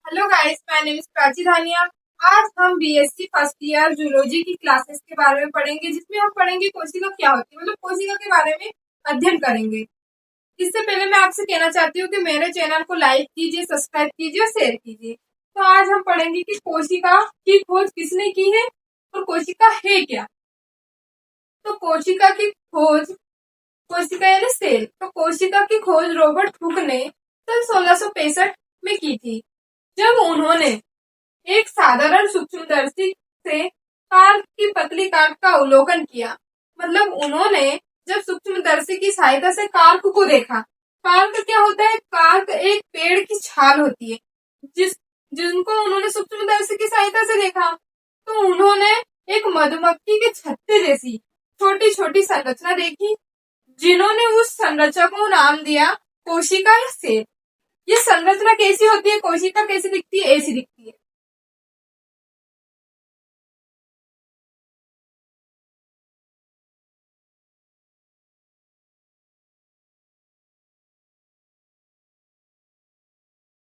Hello guys, my name is Prachi Dhania. आज हम BSc first year zoology की क्लासेस के बारे में पढ़ेंगे, जिसमें हम पढ़ेंगे कोशिका क्या होती है, मतलब कोशिका के बारे में अध्ययन करेंगे। इससे पहले मैं आपसे कहना चाहती हूँ कि मेरे चैनल को लाइक कीजिए, सब्सक्राइब कीजिए और शेयर कीजिए। तो आज हम पढ़ेंगे कि कोशिका की खोज किसने की है और कोशिका है क्या। तो कोशिका की खोज, कोशिका यानी सेल, तो कोशिका की खोज रॉबर्ट हुक ने सन 1665 में की थी, जब उन्होंने एक साधारण सूक्ष्मदर्शी से कार की पतली काट का अवलोकन किया। मतलब उन्होंने जब सूक्ष्मदर्शी की सहायता से कार्क को देखा। कार्क क्या होता है? कार्क एक पेड़ की छाल होती है, जिस जिनको उन्होंने सूक्ष्मदर्शी की सहायता से देखा। तो उन्होंने एक मधुमक्खी के छत्ते जैसी छोटी छोटी संरचना देखी, जिन्होंने उस संरचना को नाम दिया कोशिका या सेल। ये संरचना कैसी होती है? कोशिका कैसी दिखती है? ऐसी दिखती है।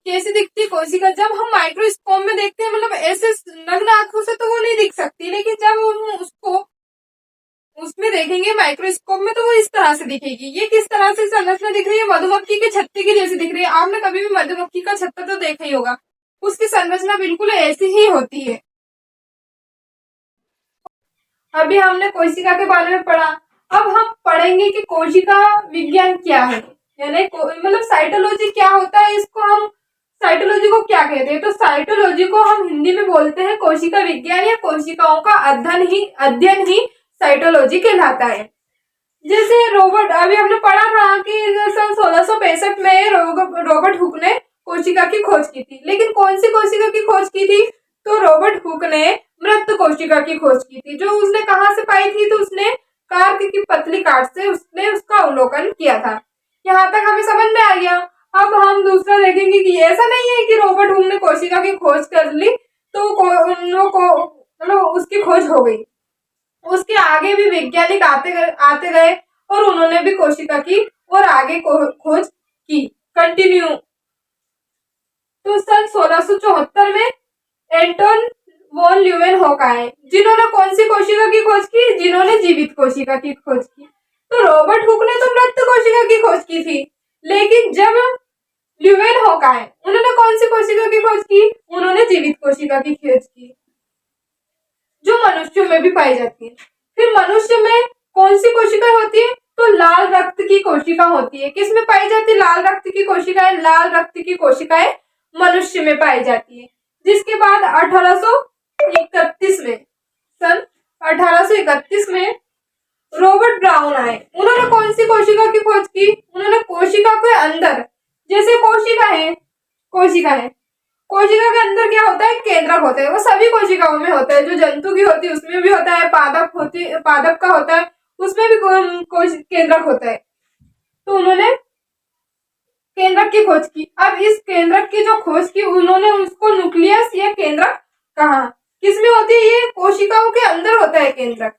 कैसी दिखती है कोशिका? जब हम माइक्रोस्कोप में देखते हैं, मतलब ऐसे नग्न आंखों से तो वो नहीं दिख सकती, लेकिन जब हम उसको उसमें देखेंगे माइक्रोस्कोप में तो वो इस तरह से दिखेगी। ये किस तरह से संरचना दिख रही है? मधुमक्खी के छत्ते की जैसी दिख रही है। आपने कभी भी मधुमक्खी का छत्ता तो देखा ही होगा, उसकी संरचना बिल्कुल ऐसी ही होती है। अभी हमने कोशिका के बारे में पढ़ा, अब हम पढ़ेंगे कि कोशिका विज्ञान क्या है, यानी मतलब साइटोलॉजी क्या होता है। इसको हम साइटोलॉजी को क्या कहते हैं? तो साइटोलॉजी को हम हिंदी में बोलते हैं कोशिका विज्ञान या कोशिकाओं का अध्ययन ही साइटोलॉजी कहलाता है। जैसे रॉबर्ट, अभी हमने पढ़ा था कि सन 1665 में रॉबर्ट हुक ने कोशिका की खोज की थी, लेकिन कौन सी कोशिका की खोज की थी? तो रॉबर्ट हुक ने मृत कोशिका की खोज की थी। जो उसने कहाँ से पाई थी? तो उसने कार्क की पतली काट से उसने उसका अवलोकन किया था। यहाँ तक हमें समझ में आ गया। अब हम दूसरा देखेंगे कि ऐसा नहीं है कि रॉबर्ट हुक ने कोशिका की खोज कर ली तो मतलब उसकी खोज हो गई। उसके आगे भी वैज्ञानिक आते गए और उन्होंने भी कोशिका की और आगे खोज की, कंटिन्यू। तो सन 1674 में एंटोन वॉन ल्यूवेनहॉक आए, जिन्होंने कौन सी कोशिका की खोज की? जिन्होंने जीवित कोशिका की खोज की। तो रॉबर्ट हुक ने तो मृत कोशिका की खोज की थी, लेकिन जब ल्यूवेनहॉक आए, उन्होंने कौन सी कोशिका की खोज की? उन्होंने जीवित कोशिका की खोज की, जो मनुष्यों में भी पाई जाती है। फिर मनुष्य में कौन सी कोशिका होती है? तो लाल रक्त की कोशिका होती है। किसमें पाई जाती है लाल रक्त की कोशिकाएं? लाल रक्त की कोशिकाएं मनुष्य में पाई जाती है। जिसके बाद 1831 में, सन 1831 में रॉबर्ट ब्राउन आए। उन्होंने कौन सी कोशिका की खोज की? उन्होंने कोशिका के अंदर, जैसे कोशिका है, कोशिका के अंदर क्या होता है? केंद्रक होता है। वो सभी कोशिकाओं में होता है, जो जंतु की होती है उसमें भी होता है, पादप का होता है, उसमें भी केंद्रक होता है। तो उन्होंने केंद्रक की खोज की। अब इस केंद्रक की जो खोज की, उन्होंने उसको न्यूक्लियस या केंद्रक कहा। किसमें होती है? ये कोशिकाओं के अंदर होता है केंद्रक।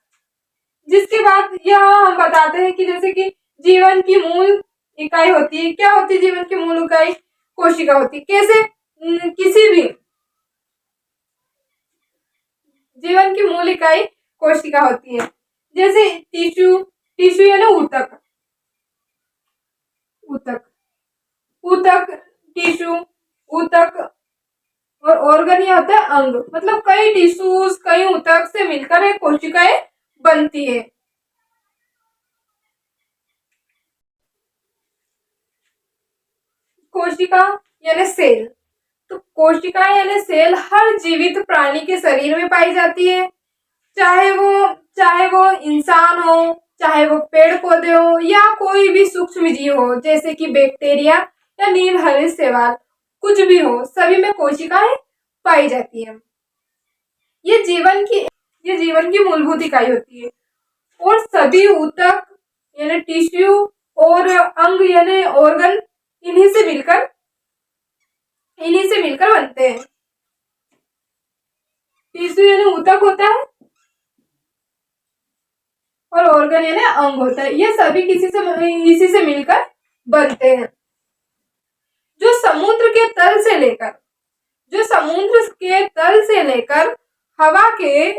जिसके बाद यहाँ हम बताते हैं कि जैसे कि जीवन की मूल इकाई होती है। क्या होती है जीवन की मूल इकाई? कोशिका होती है। कैसे? किसी भी जीवन की मूल इकाई कोशिका होती है। जैसे टिश्यू यानी ऊतक, ऊतक ऊतक टिश्यू, ऊतक और ऑर्गन ये होता है अंग। मतलब कई टिश्यूज, कई ऊतक से मिलकर एक कोशिकाएं बनती है। कोशिका यानी सेल, तो कोशिका यानी सेल हर जीवित प्राणी के शरीर में पाई जाती है। चाहे वो इंसान हो, चाहे वो पेड़ पौधे हो, या कोई भी सूक्ष्म जीव हो, जैसे कि बैक्टीरिया या नील हरित शैवाल, कुछ भी हो, सभी में कोशिकाएं पाई जाती है। ये जीवन की ये जीवन की मूलभूत इकाई होती है। और सभी ऊतक यानी टिश्यू और अंग यानी ऑर्गन इन्हीं से मिलकर बनते हैं। टिश्यू यानी ऊतक होता है और ऑर्गन यानी अंग होता है। ये सभी इसी से मिलकर बनते हैं। जो जो समुद्र के तल से लेकर हवा की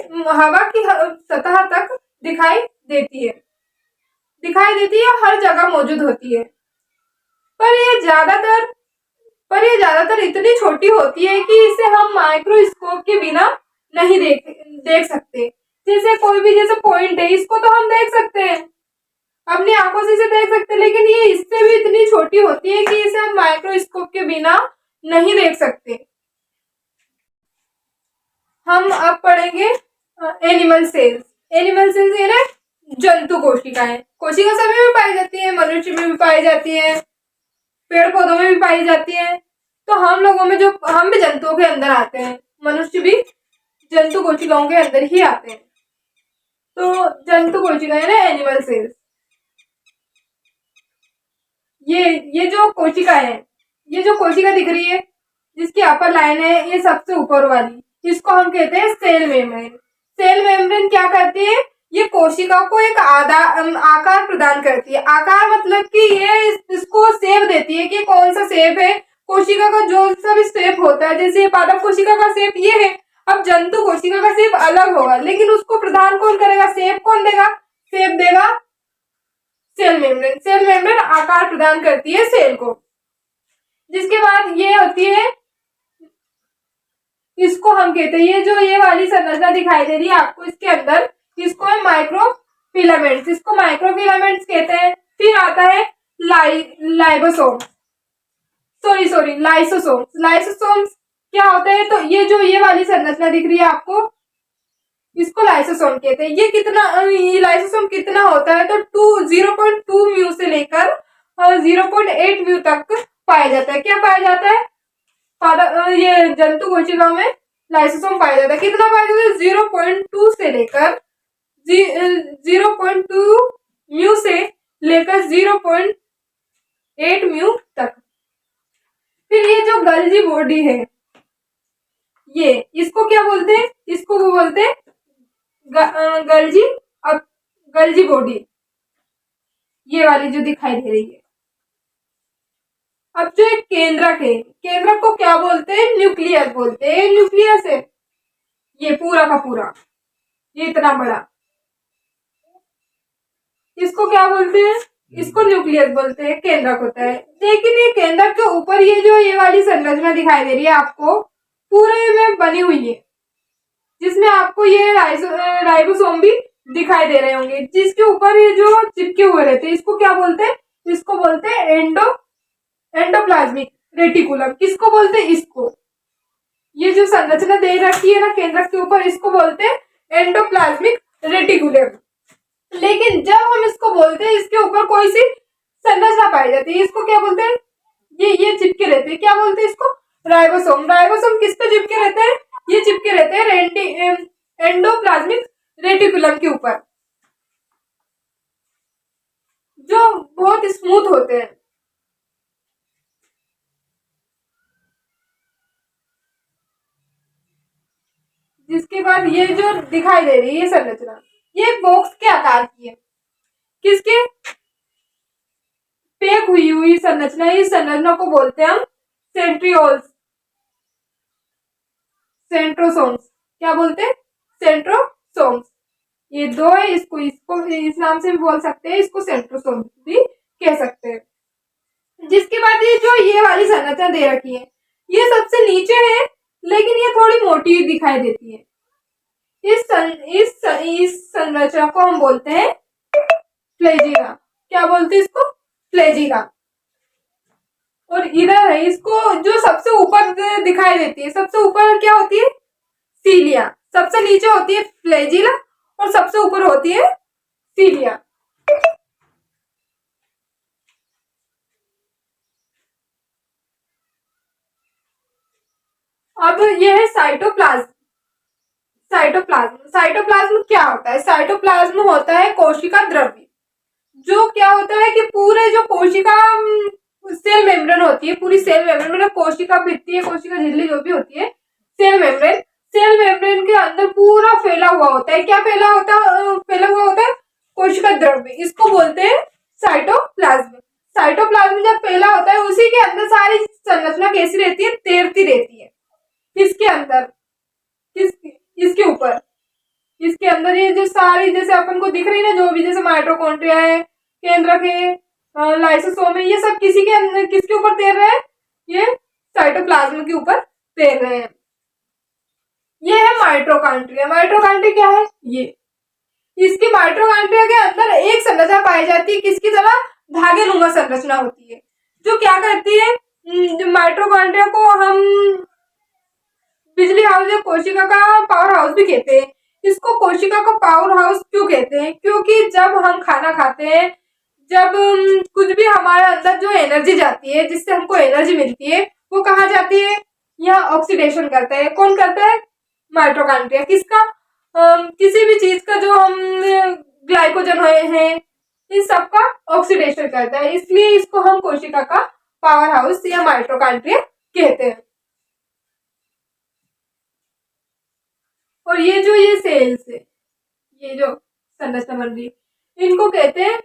सतह तक दिखाई देती है, हर जगह मौजूद होती है। पर ये ज्यादातर इतनी छोटी होती है कि इसे हम माइक्रोस्कोप के बिना नहीं देख सकते। जैसे कोई भी जैसे पॉइंट है, इसको तो हम देख सकते हैं, अपनी आंखों से इसे देख सकते हैं, लेकिन ये इससे भी इतनी छोटी होती है कि इसे हम माइक्रोस्कोप के बिना नहीं देख सकते। हम अब पढ़ेंगे एनिमल सेल्स। एनिमल सेल्स यानी जंतु कोशिकाएं। कोशिका सभी में पाई जाती है, मनुष्य में भी पाई जाती है, पेड़ पौधों में भी पाई जाती है। तो हम भी जंतुओं के अंदर आते हैं, मनुष्य भी जंतु कोशिकाओं के अंदर ही आते हैं। तो जंतु कोशिकाएं ना एनिमल सेल्स। ये जो कोशिका है, ये जो कोशिका दिख रही है जिसकी अपर लाइन है, ये सबसे ऊपर वाली, इसको हम कहते हैं सेल मेम्ब्रेन। सेल मेम्ब्रेन क्या करती है? ये कोशिका को एक आकार प्रदान करती है। आकार मतलब कि ये इसको शेप देती है कि कौन सा शेप है। कोशिका का जो सा भी शेप होता है, जैसे पादप कोशिका का शेप ये है, अब जंतु कोशिका का शेप अलग होगा, लेकिन उसको प्रदान कौन करेगा? शेप कौन देगा? शेप देगा सेल मेम्ब्रेन। सेल मेम्ब्रेन आकार प्रदान करती है सेल को। जिसके बाद ये होती है, इसको हम कहते हैं, ये वाली संरचना दिखाई दे रही है आपको इसके अंदर, इसको है माइक्रोफिलामेंट्स। इसको माइक्रोफिलामेंट्स कहते हैं। फिर आता है लाइसोसोम्स। लाइसोसोम्स क्या होता है? तो ये वाली संरचना दिख रही है आपको, इसको लाइसोसोम कहते हैं। ये लाइसोसोम कितना होता है? तो 0.2 म्यू से लेकर 0.8 म्यू तक पाया जाता है। क्या पाया जाता है? ये जंतु कोशिकाओं में लाइसोसोम पाया जाता है। कितना पाया जाता है? 0.2 से लेकर 0.2 म्यू से लेकर 0.8 म्यू तक। फिर ये जो गल्जी बॉडी है, ये इसको क्या बोलते हैं? इसको वो बोलते हैं गल्जी बॉडी, ये वाली जो दिखाई दे रही है। अब जो एक केंद्रक है, केंद्रक को क्या बोलते हैं? न्यूक्लियस बोलते हैं। न्यूक्लियस है ये पूरा का पूरा, ये इतना बड़ा, इसको क्या बोलते हैं? इसको न्यूक्लियस बोलते हैं, केंद्रक होता है। लेकिन ये केंद्रक के ऊपर ये वाली संरचना दिखाई दे रही है आपको, पूरे में बनी हुई है, जिसमें आपको ये राइबोसोम भी दिखाई दे रहे होंगे, जिसके ऊपर ये जो चिपके हुए रहते हैं, इसको क्या बोलते हैं? इसको बोलते हैं एंडोप्लाज्मिक रेटिकुलम। किसको बोलते हैं? इसको। ये जो संरचना दे रखी है ना केंद्रक के ऊपर, इसको बोलते हैं एंडोप्लाज्मिक रेटिकुलम। लेकिन जब हम इसको बोलते हैं, इसके ऊपर कोई सी संरचना पाई जाती है, इसको क्या बोलते हैं? ये चिपके रहते हैं, क्या बोलते हैं इसको? राइबोसोम। राइबोसोम किस पे चिपके रहते हैं? ये चिपके रहते हैं एंडोप्लाज्मिक रेटिकुलम के ऊपर, जो बहुत स्मूथ होते हैं। जिसके बाद ये जो दिखाई दे रही है संरचना, ये बॉक्स के आकार की है। किसके? पैक हुई संरचना। इस संरचना को बोलते हैं हम सेंट्रोसोम्स। क्या बोलते हैं? सेंट्रोसोम्स। ये दो है, इसको इस नाम से भी बोल सकते हैं, इसको सेंट्रोसोम्स भी कह सकते हैं। जिसके बाद ये वाली संरचना दे रखी है, ये सबसे नीचे है, लेकिन ये थोड़ी मोटी दिखाई देती है। इस संरचना को हम बोलते हैं फ्लैजिला। क्या बोलते हैं इसको? फ्लैजिला। और इधर है, इसको जो सबसे ऊपर दिखाई देती है, सबसे ऊपर क्या होती है? सीलिया। सबसे नीचे होती है फ्लैजिला और सबसे ऊपर होती है सीलिया। अब यह है साइटोप्लाज्म। साइटोप्लाज्म क्या होता है? साइटोप्लाज्म होता है कोशिका द्रव्य, जो क्या होता है कि पूरे जो कोशिका सेल मेम्ब्रेन होती है, पूरी सेल मेम्ब्रेन मतलब कोशिका भित्ति है, कोशिका झिल्ली जो भी होती है, सेल मेम्ब्रेन के अंदर पूरा फैला हुआ होता है। क्या फैला हुआ होता है? कोशिका द्रव्य। इसको बोलते हैं साइटोप्लाज्म। साइटोप्लाज्म जब फैला होता है, उसी के अंदर सारी संरचना कैसी रहती है? तैरती रहती है। इसके अंदर इसके ऊपर इसके अंदर ये जो सारी जैसे अपन को दिख रही है ना, जो भी जैसे माइटोकॉन्ड्रिया है, केंद्रक है, लाइसोसोम है, ये सब किसके ऊपर तैर रहे हैं? ये साइटोप्लाज्म के ऊपर तैर रहे हैं। ये है माइटोकॉन्ड्रिया। माइटोकॉन्ड्रिया क्या है? ये इसकी माइटोकॉन्ड्रिया के अंदर एक संरचना पाई जाती है, किसकी तरह? धागेनुमा संरचना होती है, जो क्या करती है? माइटोकॉन्ड्रिया को हम बिजली हाउस या कोशिका का पावर हाउस भी कहते हैं। इसको कोशिका का पावर हाउस क्यों कहते हैं? क्योंकि जब हम खाना खाते हैं, जब कुछ भी हमारे अंदर जो एनर्जी जाती है, जिससे हमको एनर्जी मिलती है, वो कहाँ जाती है? यहाँ ऑक्सीडेशन करता है। कौन करता है? माइटोकॉन्ड्रिया। किसका? किसी भी चीज का जो हम ग्लाइकोजन है, इन सब का ऑक्सीडेशन करता है, इसलिए इसको हम कोशिका का पावर हाउस या माइटोकॉन्ड्रिया कहते हैं। और ये जो ये सेल्स है, ये जो संरचना बन रही है, इनको कहते हैं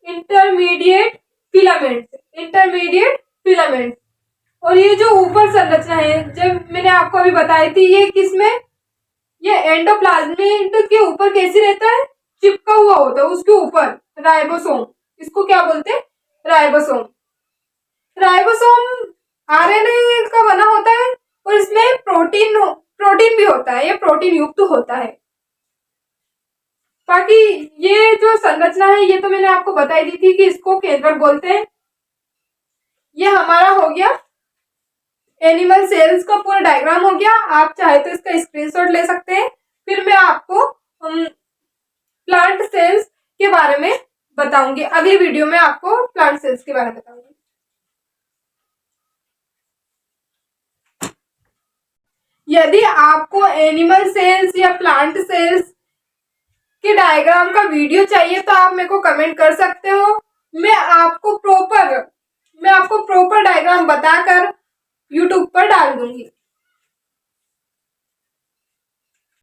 इंटरमीडिएट फिलामेंट्स। Intermediate filaments. और ये जो ऊपर संरचना है, जब मैंने आपको अभी बताई थी, ये किसमें? ये एंडोप्लाज्मिड के ऊपर कैसी रहता है? चिपका हुआ होता है उसके ऊपर, राइबोसोम। इसको क्या बोलते हैं? राइबोसोम। राइबोसोम आरएनए का बना होता है और इसमें प्रोटीन भी होता है, ये प्रोटीन युक्त होता है। बाकी ये जो संरचना है, ये तो मैंने आपको बताई दी थी कि इसको केंद्रक बोलते हैं। ये हमारा हो गया एनिमल सेल्स का पूरा डायग्राम हो गया। आप चाहे तो इसका स्क्रीनशॉट ले सकते हैं। फिर मैं आपको प्लांट सेल्स के बारे में बताऊंगी। अगली वीडियो में आपको प्लांट सेल्स के बारे में बताऊंगी। यदि आपको एनिमल सेल्स या प्लांट सेल्स के डायग्राम का वीडियो चाहिए तो आप मेरे को कमेंट कर सकते हो। मैं आपको प्रॉपर डायग्राम बताकर यूट्यूब पर डाल दूंगी।